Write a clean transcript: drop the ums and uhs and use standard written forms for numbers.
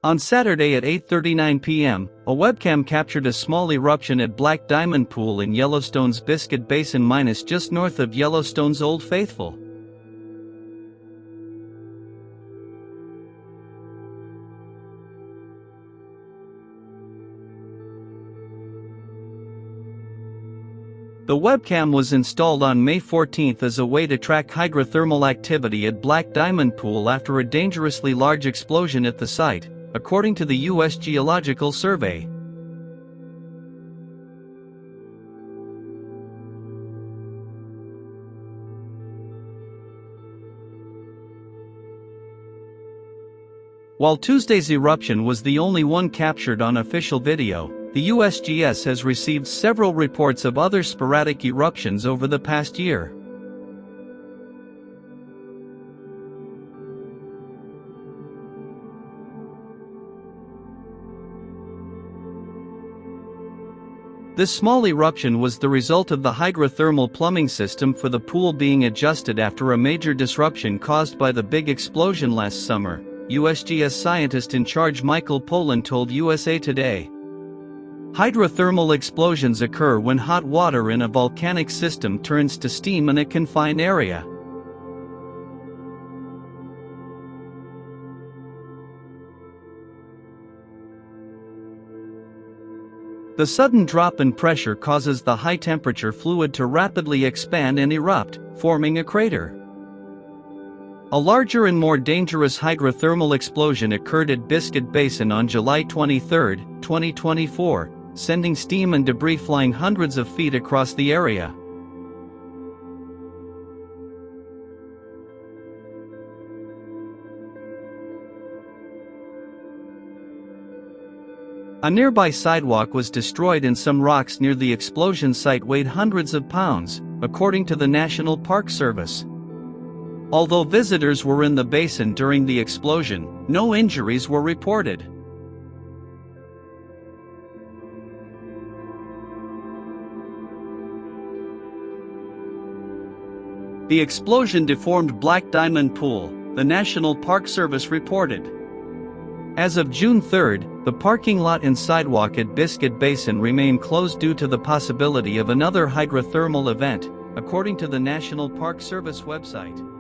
On Saturday at 8:39 p.m., a webcam captured a small eruption at Black Diamond Pool in Yellowstone's Biscuit Basin just north of Yellowstone's Old Faithful. The webcam was installed on May 14 as a way to track hydrothermal activity at Black Diamond Pool after a dangerously large explosion at the site, according to the U.S. Geological Survey. While Tuesday's eruption was the only one captured on official video, the USGS has received several reports of other sporadic eruptions over the past year. This small eruption was the result of the hydrothermal plumbing system for the pool being adjusted after a major disruption caused by the big explosion last summer, USGS scientist in charge Michael Pollan told USA Today. Hydrothermal explosions occur when hot water in a volcanic system turns to steam in a confined area. The sudden drop in pressure causes the high-temperature fluid to rapidly expand and erupt, forming a crater. A larger and more dangerous hydrothermal explosion occurred at Biscuit Basin on July 23, 2024, sending steam and debris flying hundreds of feet across the area. A nearby sidewalk was destroyed and some rocks near the explosion site weighed hundreds of pounds, according to the National Park Service. Although visitors were in the basin during the explosion, no injuries were reported. The explosion deformed Black Diamond Pool, the National Park Service reported. As of June 3, the parking lot and sidewalk at Biscuit Basin remain closed due to the possibility of another hydrothermal event, according to the National Park Service website.